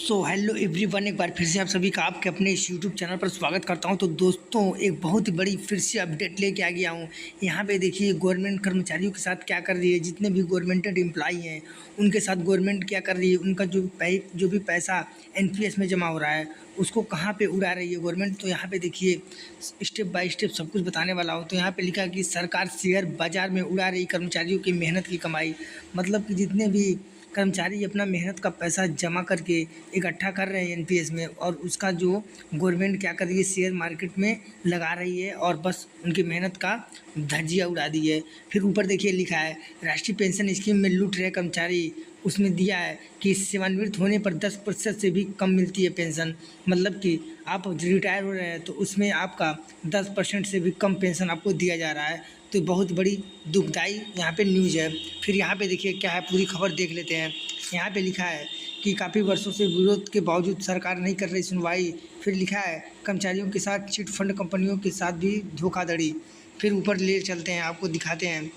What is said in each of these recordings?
Hello everyone, एक बार फिर से आप सभी का आपके अपने इस यूट्यूब चैनल पर स्वागत करता हूं। तो दोस्तों, एक बहुत ही बड़ी फिर से अपडेट लेके आ गया हूं। यहां पे देखिए गवर्नमेंट कर्मचारियों के साथ क्या कर रही है। जितने भी गवर्नमेंटेड एम्प्लॉई हैं उनके साथ गवर्नमेंट क्या कर रही है, उनका जो भी पैसा एनपीएस में जमा हो रहा है उसको कहाँ पे उड़ा रही है गवर्नमेंट। तो यहाँ पे देखिए स्टेप बाय स्टेप सब कुछ बताने वाला हूँ। तो यहाँ पे लिखा कि सरकार शेयर बाजार में उड़ा रही कर्मचारियों की मेहनत की कमाई। मतलब कि जितने भी कर्मचारी अपना मेहनत का पैसा जमा करके इकट्ठा कर रहे हैं एनपीएस में, और उसका जो गवर्नमेंट क्या कर रही है, शेयर मार्केट में लगा रही है और बस उनकी मेहनत का धज्जियाँ उड़ा दी है। फिर ऊपर देखिए लिखा है राष्ट्रीय पेंशन स्कीम में लूट रहे कर्मचारी। उसमें दिया है कि सेवानिवृत्त होने पर 10% से भी कम मिलती है पेंशन। मतलब कि आप रिटायर हो रहे हैं तो उसमें आपका 10% से भी कम पेंशन आपको दिया जा रहा है। तो बहुत बड़ी दुखदाई यहाँ पे न्यूज़ है। फिर यहाँ पे देखिए क्या है, पूरी खबर देख लेते हैं। यहाँ पे लिखा है कि काफ़ी वर्षों से विरोध के बावजूद सरकार नहीं कर रही सुनवाई। फिर लिखा है कर्मचारियों के साथ चिट फंड कंपनियों के साथ भी धोखाधड़ी। फिर ऊपर ले चलते हैं, आपको दिखाते हैं।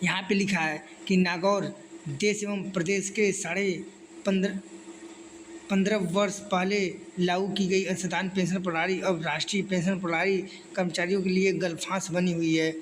यहाँ पे लिखा है कि नागौर देश एवं प्रदेश के 15 वर्ष पहले लागू की गई अंशदान पेंशन प्रणाली अब राष्ट्रीय पेंशन प्रणाली कर्मचारियों के लिए गलफांस बनी हुई है।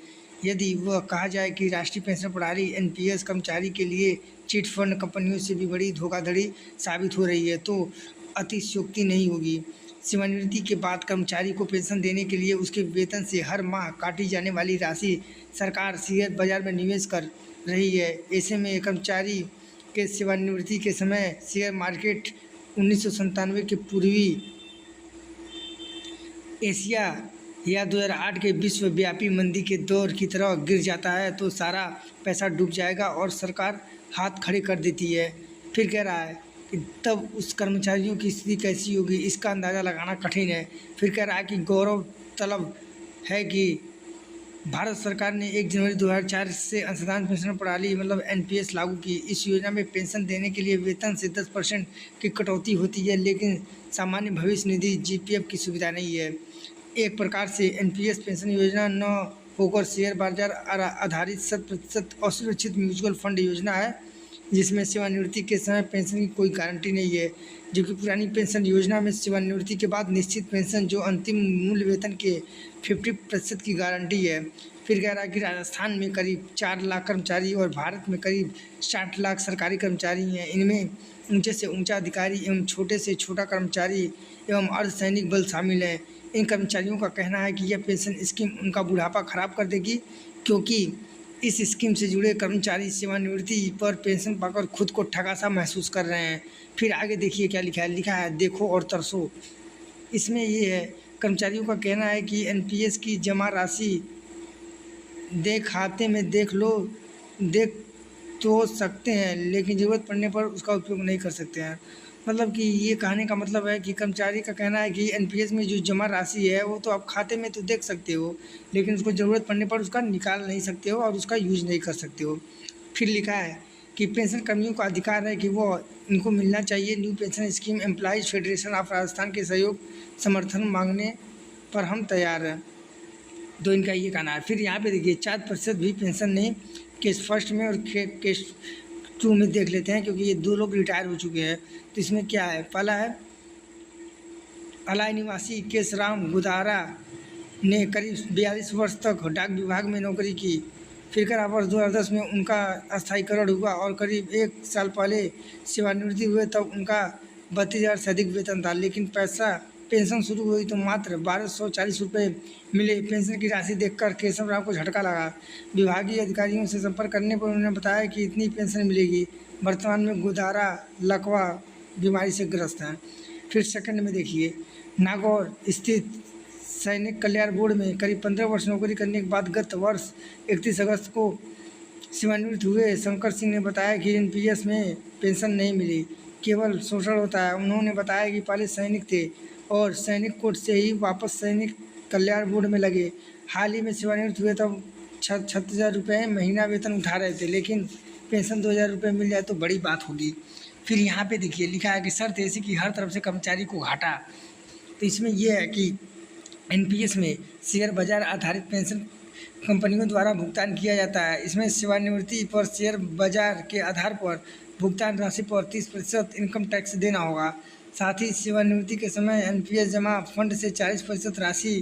यदि वह कहा जाए कि राष्ट्रीय पेंशन प्रणाली एनपीएस कर्मचारी के लिए चिट फंड कंपनियों से भी बड़ी धोखाधड़ी साबित हो रही है तो अतिशयोक्ति नहीं होगी। सेवानिवृत्ति के बाद कर्मचारी को पेंशन देने के लिए उसके वेतन से हर माह काटी जाने वाली राशि सरकार शेयर बाजार में निवेश कर रही है। ऐसे में कर्मचारी के सेवानिवृत्ति के समय शेयर मार्केट 1997 के पूर्वी एशिया या 2008 के विश्वव्यापी मंदी के दौर की तरह गिर जाता है तो सारा पैसा डूब जाएगा और सरकार हाथ खड़े कर देती है। फिर कह रहा है कि तब उस कर्मचारियों की स्थिति कैसी होगी, इसका अंदाज़ा लगाना कठिन है। फिर कह रहा है कि गौरव तलब है कि भारत सरकार ने 1 जनवरी 2004 से अंशदान पेंशन प्रणाली मतलब एनपीएस लागू की। इस योजना में पेंशन देने के लिए वेतन से 10% की कटौती होती है, लेकिन सामान्य भविष्य निधि जीपीएफ की सुविधा नहीं है। एक प्रकार से एनपीएस पेंशन योजना न होकर शेयर बाजार आधारित 100% असुरक्षित म्यूचुअल फंड योजना है, जिसमें सेवानिवृत्ति के समय पेंशन की कोई गारंटी नहीं है। जबकि पुरानी पेंशन योजना में सेवानिवृत्ति के बाद निश्चित पेंशन जो अंतिम मूल वेतन के 50% की गारंटी है। फिर कह रहा है कि राजस्थान में करीब 4 लाख कर्मचारी और भारत में करीब 60 लाख सरकारी कर्मचारी हैं। इनमें ऊंचे से ऊंचा अधिकारी एवं छोटे से छोटा कर्मचारी एवं अर्धसैनिक बल शामिल हैं। इन कर्मचारियों का कहना है कि यह पेंशन स्कीम उनका बुढ़ापा खराब कर देगी, क्योंकि इस स्कीम से जुड़े कर्मचारी सेवानिवृत्ति पर पेंशन पाकर खुद को ठगा सा महसूस कर रहे हैं। फिर आगे देखिए क्या लिखा है देखो और तरसो। इसमें ये है, कर्मचारियों का कहना है कि एनपीएस की जमा राशि खाते में देख तो सकते हैं, लेकिन ज़रूरत पड़ने पर उसका उपयोग नहीं कर सकते हैं। मतलब कि ये कहने का मतलब है कि कर्मचारी का कहना है कि एनपीएस में जो जमा राशि है वो तो आप खाते में तो देख सकते हो, लेकिन उसको ज़रूरत पड़ने पर उसका निकाल नहीं सकते हो और उसका यूज नहीं कर सकते हो। फिर लिखा है कि पेंशन कर्मियों का अधिकार है कि वो इनको मिलना चाहिए। New pension scheme employees federation of Rajasthan के सहयोग समर्थन मांगने पर हम तैयार हैं। तो इनका ये कहना है। फिर यहाँ पे देखिए 4% भी पेंशन नहीं। केस फर्स्ट में और केस 2 में देख लेते हैं, क्योंकि ये 2 लोग रिटायर हो चुके हैं। तो इसमें क्या है, पहला है अलाई निवासी केशराम गुदारा ने करीब 42 वर्ष तक डाक विभाग में नौकरी की। फिर करा वर्ष 2010 में उनका अस्थायीकरण हुआ और करीब 1 साल पहले सेवानिवृत्ति हुए तब उनका 32,000 से अधिक वेतन था, लेकिन पेंशन शुरू हुई तो मात्र 1240 रुपये मिले। पेंशन की राशि देखकर केशव राव को झटका लगा। विभागीय अधिकारियों से संपर्क करने पर उन्होंने बताया कि इतनी पेंशन मिलेगी। वर्तमान में गुदारा लकवा बीमारी से ग्रस्त हैं। फिर सेकंड में देखिए, नागौर स्थित सैनिक कल्याण बोर्ड में करीब 15 वर्ष नौकरी करने के बाद गत वर्ष 31 अगस्त को सेवानिवृत्त हुए शंकर सिंह ने बताया कि एनपीएस में पेंशन नहीं मिली, केवल शोषण होता है। उन्होंने बताया कि पहले सैनिक थे और सैनिक कोट से ही वापस सैनिक कल्याण बोर्ड में लगे। हाल ही में सेवानिवृत्त हुए तब 36,000 रुपये महीना वेतन उठा रहे थे, लेकिन पेंशन 2,000 रुपये मिल जाए तो बड़ी बात होगी। फिर यहाँ पे देखिए लिखा है कि शर्त ऐसी कि हर तरफ से कर्मचारी को घाटा। तो इसमें यह है कि एनपीएस में शेयर बाजार आधारित पेंशन कंपनियों द्वारा भुगतान किया जाता है। इसमें सेवानिवृत्ति पर शेयर बाजार के आधार पर भुगतान राशि पर 30% इनकम टैक्स देना होगा। साथ ही सेवानिवृत्ति के समय एनपीएस जमा फंड से 40% राशि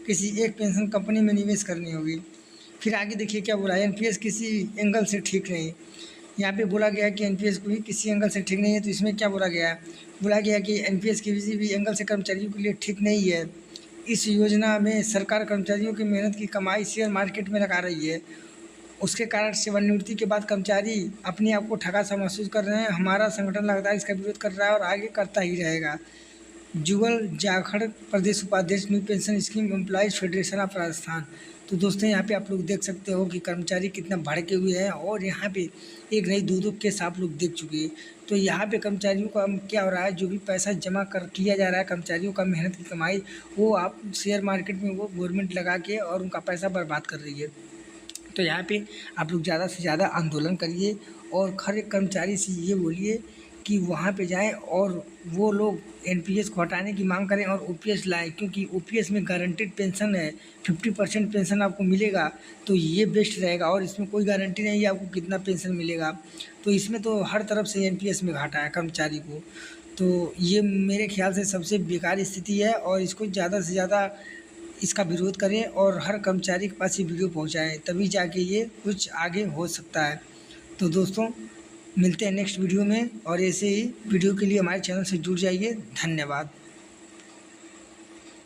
किसी एक पेंशन कंपनी में निवेश करनी होगी। फिर आगे देखिए क्या बोला है, एनपीएस किसी एंगल से ठीक नहीं। यहाँ पे बोला गया है कि एनपीएस भी किसी एंगल से ठीक नहीं है। तो इसमें क्या बोला गया है, बोला गया कि एनपीएस किसी भी एंगल से कर्मचारियों के लिए ठीक नहीं है। इस योजना में सरकार कर्मचारियों की मेहनत की कमाई शेयर मार्केट में लगा रही है। उसके कारण सेवानिवृत्ति के बाद कर्मचारी अपने आप को ठगा सा महसूस कर रहे हैं। हमारा संगठन लगातार इसका विरोध कर रहा है और आगे करता ही रहेगा। जुगल जाखड़, प्रदेश उपाध्यक्ष, new pension scheme employees federation of Rajasthan. तो दोस्तों यहाँ पे आप लोग देख सकते हो कि कर्मचारी कितना भड़के हुए हैं और यहाँ पे एक नहीं दो केस आप लोग देख चुके हैं। तो यहाँ पे कर्मचारियों का क्या हो रहा है, जो भी पैसा जमा कर किया जा रहा है कर्मचारियों का मेहनत की कमाई, वो आप शेयर मार्केट में वो गवर्नमेंट लगा के और उनका पैसा बर्बाद कर रही है। तो यहाँ पे आप लोग ज़्यादा से ज़्यादा आंदोलन करिए और हर एक कर्मचारी से ये बोलिए कि वहाँ पे जाएं और वो लोग एनपीएस को हटाने की मांग करें और ओपीएस लाएं, क्योंकि ओपीएस में गारंटेड पेंशन है, 50% पेंशन आपको मिलेगा। तो ये बेस्ट रहेगा और इसमें कोई गारंटी नहीं है आपको कितना पेंशन मिलेगा। तो इसमें तो हर तरफ से एनपीएस में घाटा है कर्मचारी को। तो ये मेरे ख्याल से सबसे बेकार स्थिति है और इसको ज़्यादा से ज़्यादा इसका विरोध करें और हर कर्मचारी के पास ये वीडियो पहुंचाएं, तभी जाके ये कुछ आगे हो सकता है। तो दोस्तों मिलते हैं नेक्स्ट वीडियो में और ऐसे ही वीडियो के लिए हमारे चैनल से जुड़ जाइए। धन्यवाद।